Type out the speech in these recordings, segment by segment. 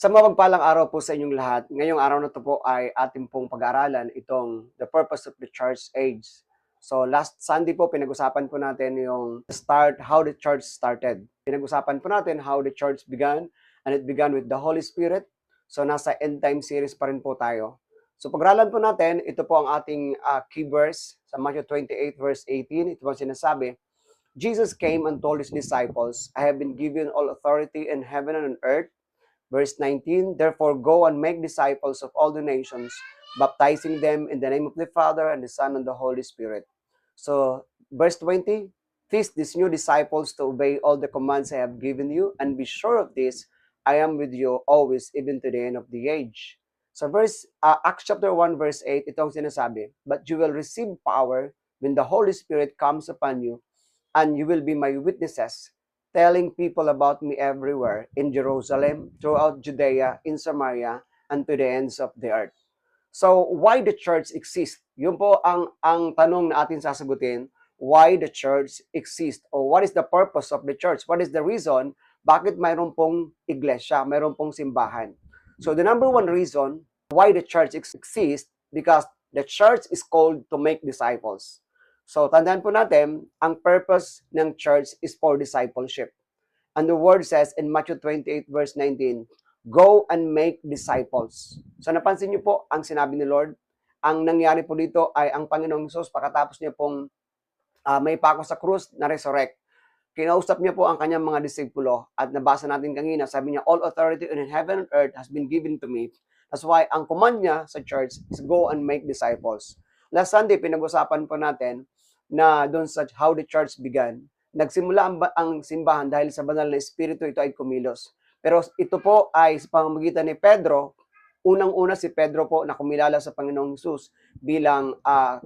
Sa mapagpalang araw po sa inyong lahat, ngayong araw na ito po ay ating pong pag-aaralan itong The Purpose of the Church Age. So last Sunday po, pinag-usapan po natin yung how the church started. Pinag-usapan po natin how the church began, and it began with the Holy Spirit. So nasa end time series pa rin po tayo. So pag-aralan po natin, ito po ang ating key verse sa Matthew 28 verse 18. Ito po ang sinasabi, Jesus came and told his disciples, I have been given all authority in heaven and on earth. Verse 19, therefore go and make disciples of all the nations, baptizing them in the name of the Father and the Son and the Holy Spirit. So, verse 20, teach these new disciples to obey all the commands I have given you, and be sure of this, I am with you always, even to the end of the age. So, Acts chapter 1, verse 8, itong sinasabi, but you will receive power when the Holy Spirit comes upon you, and you will be my witnesses, telling people about me everywhere, in Jerusalem, throughout Judea, in Samaria, and to the ends of the earth. So, why the church exists? Yun po ang tanong na atin sasagutin, why the church exists? Or what is the purpose of the church? What is the reason bakit mayroon pong iglesia, mayroon pong simbahan? So, the number one reason why the church exists, because the church is called to make disciples. So, tandaan po natin, ang purpose ng church is for discipleship. And the word says in Matthew 28 verse 19, go and make disciples. So, napansin niyo po ang sinabi ni Lord? Ang nangyari po dito ay ang Panginoong Hesus, pagkatapos niya pong may pako sa krus, na-resurrect. Kinausap niya po ang kanyang mga disipulo at nabasa natin kanina, sabi niya, all authority in heaven and earth has been given to me. That's why ang command niya sa church is go and make disciples. Last Sunday, pinag-usapan po natin na doon sa how the church began. Nagsimula ang simbahan dahil sa banal na espiritu ito ay kumilos. Pero ito po ay sa pamamagitan ni Pedro. Unang-una si Pedro po na kumilala sa Panginoong Hesus bilang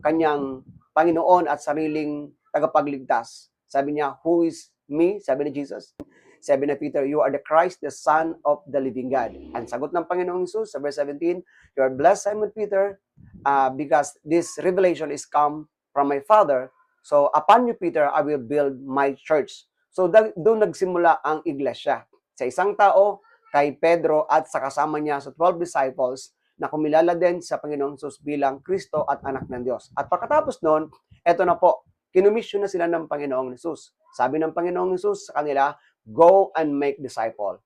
kanyang Panginoon at sariling tagapagligtas. Sabi niya, who is me? Sabi ni Jesus. Sabi ni Peter, you are the Christ, the Son of the living God. Ang sagot ng Panginoong Hesus sa verse 17, you are blessed, Simon Peter, because this revelation is come from my Father. So, upon you, Peter, I will build my church. So, doon nagsimula ang iglesia. Sa isang tao, kay Pedro at sa kasama niya sa 12 disciples na kumilala din sa Panginoong Hesus bilang Kristo at anak ng Diyos. At pagkatapos noon, eto na po, kinumisyon na sila ng Panginoong Hesus. Sabi ng Panginoong Hesus sa kanila, go and make disciples.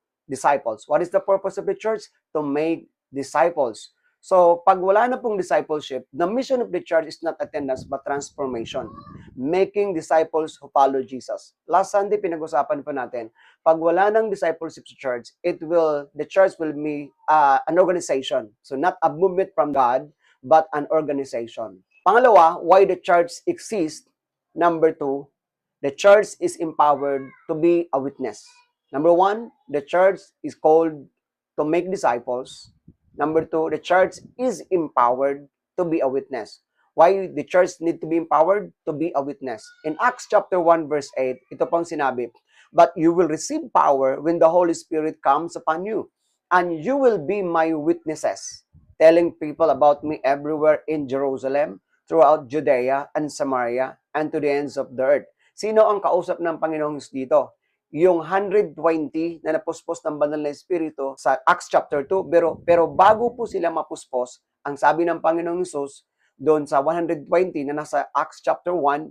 What is the purpose of the church? To make disciples. So, pag wala na pong discipleship, the mission of the church is not attendance but transformation. Making disciples who follow Jesus. Last Sunday, pinag-usapan po natin, pag wala ng discipleship sa church, the church will be an organization. So, not a movement from God, but an organization. Pangalawa, why the church exists. Number 2, the church is empowered to be a witness. Number 1, the church is called to make disciples. Number 2, the church is empowered to be a witness. Why the church need to be empowered? To be a witness. In Acts chapter 1 verse 8, ito pong sinabi, but you will receive power when the Holy Spirit comes upon you, and you will be my witnesses, telling people about me everywhere in Jerusalem, throughout Judea and Samaria, and to the ends of the earth. Sino ang kausap ng Panginoong Hesus dito? Yung 120 na napuspos ng banal na espiritu sa Acts chapter 2, pero bago po sila mapuspos, ang sabi ng Panginoong Hesus doon sa 120 na nasa Acts chapter 1,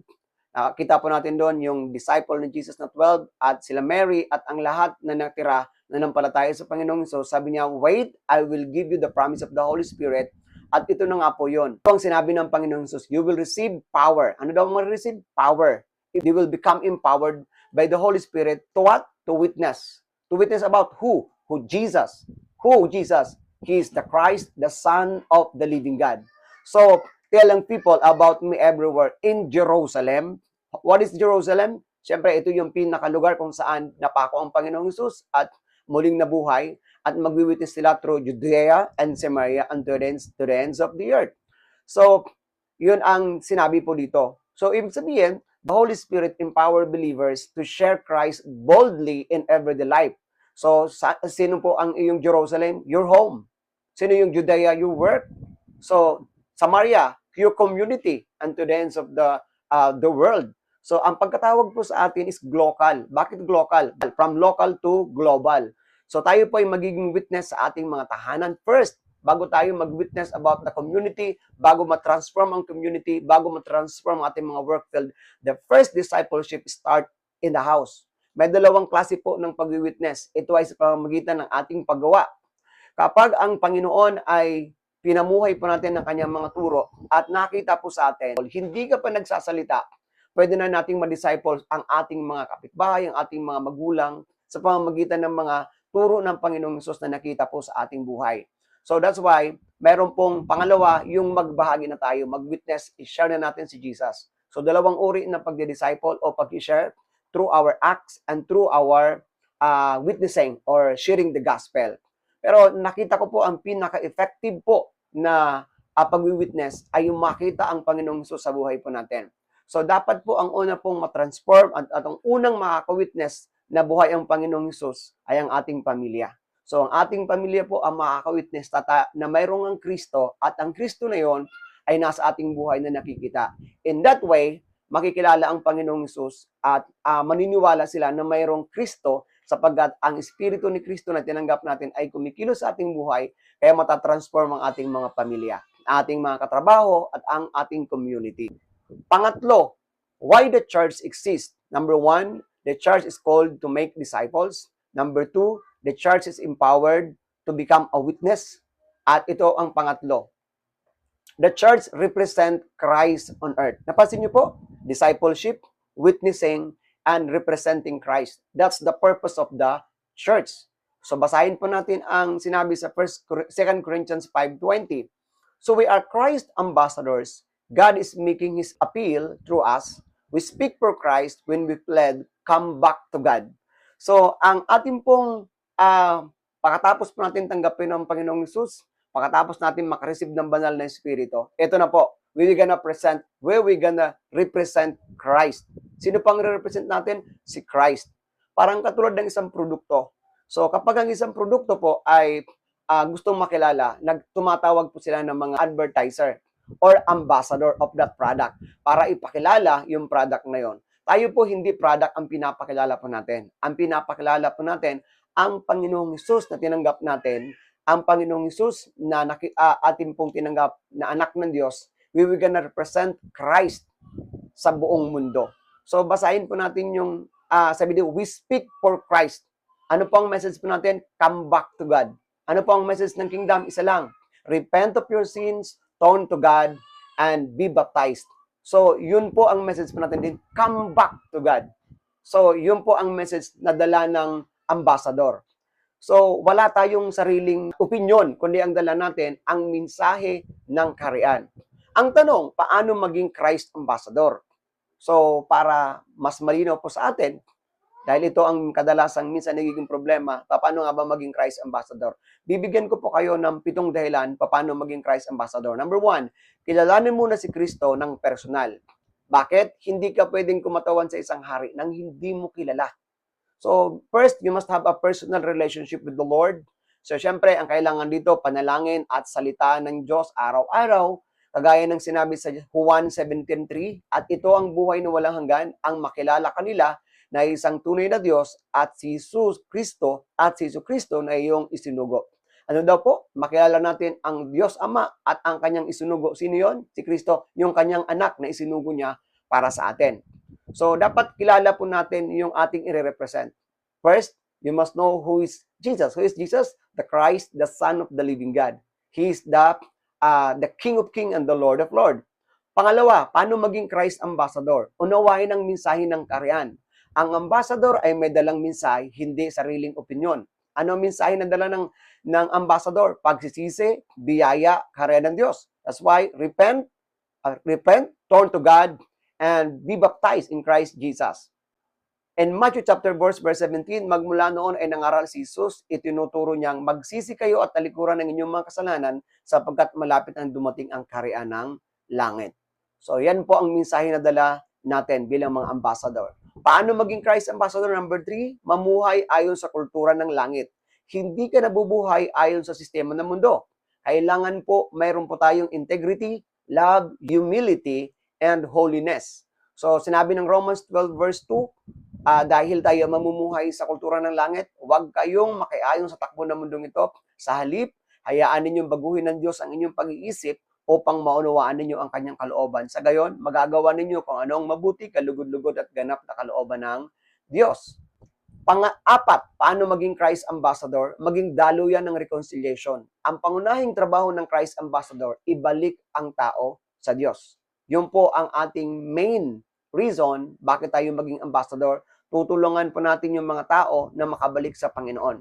kita po natin doon yung disciple ni Jesus na 12 at sila Mary at ang lahat na natira na nampalataya sa Panginoong Hesus. Sabi niya, wait, I will give you the promise of the Holy Spirit. At ito na nga po yun. Ito ang sinabi ng Panginoong Hesus, you will receive power. Ano daw ma-receive? Power. You will become empowered by the Holy Spirit to what? To witness. To witness about who? Who? Jesus. Who? Jesus. He is the Christ, the Son of the living God. So, telling people about me everywhere in Jerusalem. What is Jerusalem? Siyempre, ito yung pinakalugar kung saan napako ang Panginoong Hesus at muling nabuhay at magwi-witness sila through Judea and Samaria and to the ends of the earth. So, yun ang sinabi po dito. So, ibig sabihin, the Holy Spirit empower believers to share Christ boldly in everyday life. So, sino po ang iyong Jerusalem? Your home. Sino yung Judea? Your work. So, Samaria, your community, and to the ends of the world. So, ang pagkatawag po sa atin is global. Bakit global? From local to global. So tayo po ay magiging witness sa ating mga tahanan first, bago tayo mag-witness about the community, bago ma-transform ang community, bago ma-transform ang ating mga work field. The first discipleship start in the house. May dalawang klase po ng pag-witness. Ito ay sa pamamagitan ng ating paggawa. Kapag ang Panginoon ay pinamuhay po natin ng kanyang mga turo at nakita po sa atin, hindi ka pa nagsasalita, pwede na nating ma-disciple ang ating mga kapitbahay, ang ating mga magulang sa pamamagitan ng mga turo ng Panginoong Hesus na nakita po sa ating buhay. So that's why, meron pong pangalawa, yung magbahagi na tayo, mag-witness, i-share na natin si Jesus. So dalawang uri ng pag-disciple o pag-share through our acts and through our witnessing or sharing the gospel. Pero nakita ko po ang pinaka-effective po na pag-witness ay yung makita ang Panginoong Hesus sa buhay po natin. So dapat po ang una pong matransform at ang unang makaka-witness na buhay ang Panginoong Hesus ay ang ating pamilya. So, ang ating pamilya po ang makaka-witness na mayroong ang Kristo at ang Kristo na yon ay nasa ating buhay na nakikita. In that way, makikilala ang Panginoong Hesus at maniniwala sila na mayroong Kristo sapagkat ang Espiritu ni Kristo na tinanggap natin ay kumikilos sa ating buhay kaya matatransform ang ating mga pamilya, ating mga katrabaho at ang ating community. Pangatlo, why the church exists? Number one, the church is called to make disciples. Number two, the church is empowered to become a witness. At ito ang pangatlo. The church represent Christ on earth. Napansin niyo po? Discipleship, witnessing, and representing Christ. That's the purpose of the church. So basahin po natin ang sinabi sa 2 Corinthians 5:20. So we are Christ ambassadors. God is making His appeal through us. We speak for Christ when we plead, come back to God. So, ang ating pong pagkatapos po natin tanggapin ng Panginoong Hesus, pagkatapos natin makareceive ng banal na Espiritu, ito na po, we're gonna represent Christ. Sino pang re-represent natin? Si Christ. Parang katulad ng isang produkto. So, kapag ang isang produkto po ay gustong makilala, tumatawag po sila ng mga advertiser or ambassador of that product para ipakilala yung product na yon. Tayo po hindi product ang pinapakilala po natin. Ang pinapakilala po natin, ang Panginoong Hesus na tinanggap natin, ang Panginoong Hesus na atin pong tinanggap na anak ng Diyos, we will gonna represent Christ sa buong mundo. So, basahin po natin yung, sabi dito, we speak for Christ. Ano po ang message po natin? Come back to God. Ano po ang message ng kingdom? Isa lang. Repent of your sins, turn to God, and be baptized. So, yun po ang message po natin din, come back to God. So, yun po ang message na dala ng ambassador. So, wala tayong sariling opinion, kundi ang dala natin, ang mensahe ng kaharian. Ang tanong, paano maging Christ ambassador? So, para mas malinaw po sa atin, dahil ito ang kadalasang minsan nagiging problema, paano nga ba maging Christ ambassador? Bibigyan ko po kayo ng 7 dahilan paano maging Christ ambassador. Number 1, kilalanin muna si Kristo ng personal. Bakit? Hindi ka pwedeng kumatawan sa isang hari nang hindi mo kilala. So, first, you must have a personal relationship with the Lord. So, syempre, ang kailangan dito, panalangin at salita ng Diyos araw-araw, kagaya ng sinabi sa Juan 17:3, at ito ang buhay na walang hanggan, ang makilala kanila na isang tunay na Diyos at si Jesus Kristo na iyong isinugo. Ano daw po? Makilala natin ang Diyos Ama at ang kanyang isinugo. Sino yon? Si Kristo, yung kanyang anak na isinugo niya para sa atin. So, dapat kilala po natin yung ating i-represent. First, you must know who is Jesus. Who is Jesus? The Christ, the Son of the living God. He is the King of Kings and the Lord of Lords. Pangalawa, paano maging Christ ambassador? Unawain ang mensahe ng kaharian. Ang ambassador ay may dalang mensahe, hindi sariling opinyon. Ano ang mensahe na dala ng ambassador? Pagsisisi, biyaya, kaharian ng Diyos. That's why, repent, turn to God, and be baptized in Christ Jesus. In Matthew chapter verse 17, magmula noon ay nangaral si Jesus, itinuturo niyang magsisi kayo at talikuran ng inyong mga kasalanan sapagkat malapit ang dumating ang kaharian ng langit. So, yan po ang mensahe na dala natin bilang mga ambassador. Paano maging Christ ambassador? Number 3, mamuhay ayon sa kultura ng langit. Hindi ka nabubuhay ayon sa sistema ng mundo. Kailangan po, mayroon po tayong integrity, love, humility, and holiness. So, sinabi ng Romans 12 verse 2, dahil tayo mamumuhay sa kultura ng langit, huwag kayong makiayon sa takbo ng mundong ito. Sa halip, hayaan ninyong baguhin ng Diyos ang inyong pag-iisip upang maunawaan ninyo ang kanyang kalooban. Sa gayon, magagawa ninyo kung ano ang mabuti, kalugod-lugod at ganap na kalooban ng Diyos. Pang-apat, paano maging Christ Ambassador? Maging daluyan ng reconciliation. Ang pangunahing trabaho ng Christ Ambassador, ibalik ang tao sa Diyos. Yun po ang ating main reason bakit tayo maging ambassador. Tutulungan po natin yung mga tao na makabalik sa Panginoon.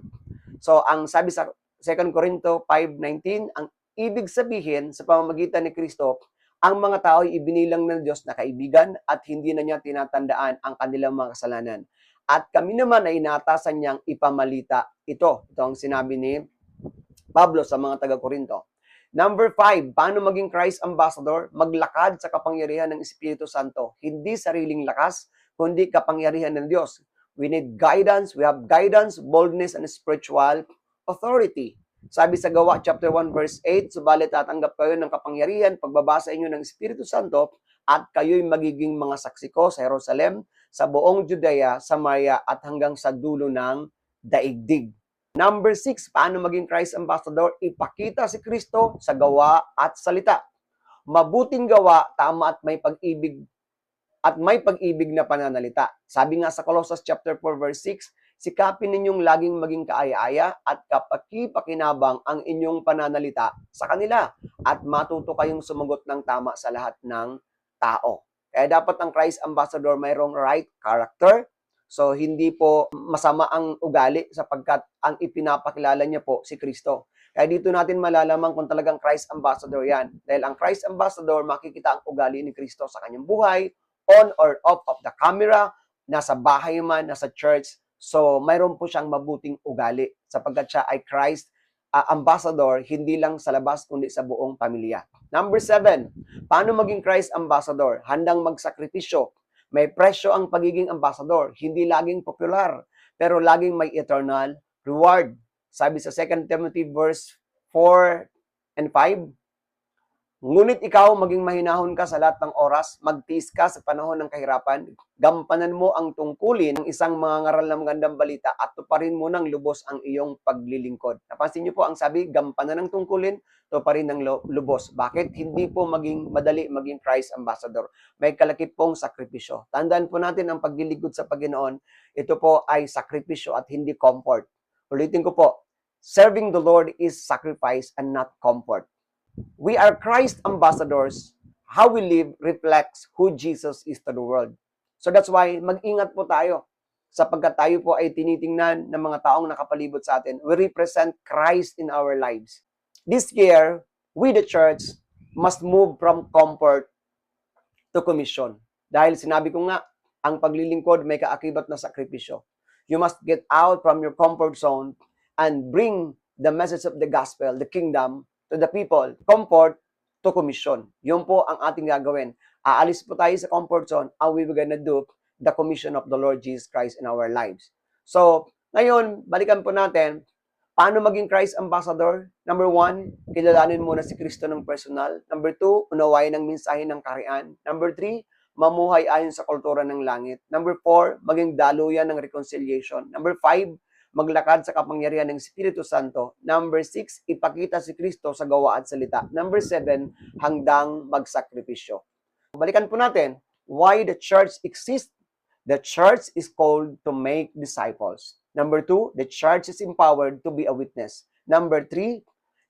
So, ang sabi sa 2 Corinto 5:19, ang ibig sabihin sa pamamagitan ni Kristo, ang mga tao ay ibinilang ng Diyos na kaibigan at hindi na niya tinatandaan ang kanilang mga kasalanan. At kami naman ay inatasan niyang ipamalita ito. Ito ang sinabi ni Pablo sa mga taga-Korinto. Number 5, paano maging Christ Ambassador? Maglakad sa kapangyarihan ng Espiritu Santo. Hindi sariling lakas, kundi kapangyarihan ng Diyos. We need guidance. We have guidance, boldness, and spiritual authority. Sabi sa Gawa chapter 1 verse 8, subalit tatanggap kayo ng kapangyarihan pagbabasa inyo ng Espiritu Santo at kayo'y magiging mga saksi ko sa Jerusalem, sa buong Judea, Samaria at hanggang sa dulo ng daigdig. Number 6, paano maging Christ Ambassador? Ipakita si Kristo sa gawa at salita. Mabuting gawa, tama at may pag-ibig na pananalita. Sabi nga sa Colossus chapter 4 verse 6, sikapin ninyong laging maging kaaya-aya at kapaki-pakinabang ang inyong pananalita sa kanila at matuto kayong sumagot ng tama sa lahat ng tao. Kaya dapat ang Christ Ambassador mayroong right character. So, hindi po masama ang ugali sapagkat ang ipinapakilala niya po si Kristo. Kaya dito natin malalaman kung talagang Christ Ambassador yan. Dahil ang Christ Ambassador, makikita ang ugali ni Kristo sa kanyang buhay, on or off of the camera, nasa bahay man, nasa church. So, mayroon po siyang mabuting ugali sapagkat siya ay Christ Ambassador, hindi lang sa labas, kundi sa buong pamilya. Number 7, paano maging Christ Ambassador? Handang magsakripisyo. May presyo ang pagiging ambassador. Hindi laging popular, pero laging may eternal reward. Sabi sa 2 Timothy verse 4 and 5, ngunit ikaw maging mahinahon ka sa lahat ng oras, magtiis ka sa panahon ng kahirapan, gampanan mo ang tungkulin ng isang mga ngaral ng magandang balita at tuparin mo ng lubos ang iyong paglilingkod. Napansin niyo po ang sabi, gampanan ng tungkulin, tuparin ng lubos. Bakit? Hindi po maging madali maging Christ Ambassador. May kalakip pong sakripisyo. Tandaan po natin ang paglilingkod sa Panginoon, ito po ay sakripisyo at hindi comfort. Ulitin ko po, serving the Lord is sacrifice and not comfort. We are Christ ambassadors. How we live reflects who Jesus is to the world. So that's why mag-ingat po tayo sapagkat tayo po ay tinitingnan ng mga taong nakapalibot sa atin. We represent Christ in our lives. This year, we the church must move from comfort to commission. Dahil sinabi ko nga, ang paglilingkod may kaakibat na sakripisyo. You must get out from your comfort zone and bring the message of the gospel, the kingdom, to the people. Comfort to commission. Yun po ang ating gagawin. Aalis po tayo sa comfort zone and we will gonna do the commission of the Lord Jesus Christ in our lives. So, ngayon, balikan po natin, paano maging Christ Ambassador? Number 1, kilalanin muna si Kristo ng personal. Number 2, unawain ang mensahe ng kaharian. Number 3, mamuhay ayon sa kultura ng langit. Number 4, maging daluyan ng reconciliation. Number 5, maglakad sa kapangyarihan ng Espiritu Santo. Number 6, ipakita si Kristo sa gawa at salita. Number 7, handang magsakripisyo. Balikan po natin, why the church exists. The church is called to make disciples. Number 2, the church is empowered to be a witness. Number 3,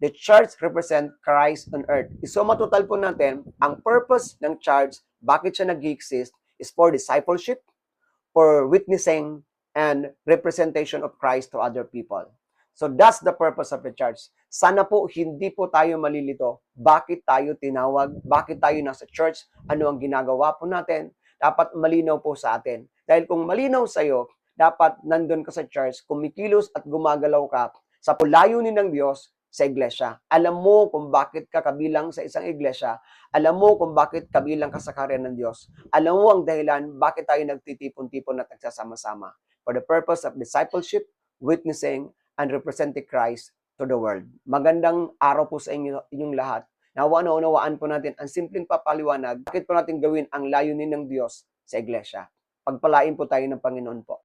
the church represent Christ on earth. So matutal po natin, ang purpose ng church, bakit siya nag-exist, is for discipleship, for witnessing, and representation of Christ to other people. So that's the purpose of the church. Sana po hindi po tayo malilito. Bakit tayo tinawag? Bakit tayo nasa church? Ano ang ginagawa po natin? Dapat malinaw po sa atin. Dahil kung malinaw sa'yo, dapat nandun ka sa church, kumikilos at gumagalaw ka sa layunin ng Diyos sa iglesia. Alam mo kung bakit ka kabilang sa isang iglesia. Alam mo kung bakit kabilang ka sa karya ng Diyos. Alam mo ang dahilan bakit tayo nagtitipon-tipon at nagsasama-sama. For the purpose of discipleship, witnessing, and representing Christ to the world. Magandang araw po sa inyong lahat. Nawa-unawaan po natin ang simpleng papaliwanag, bakit po natin gawin ang layunin ng Diyos sa iglesia. pagpalain po tayo ng Panginoon po.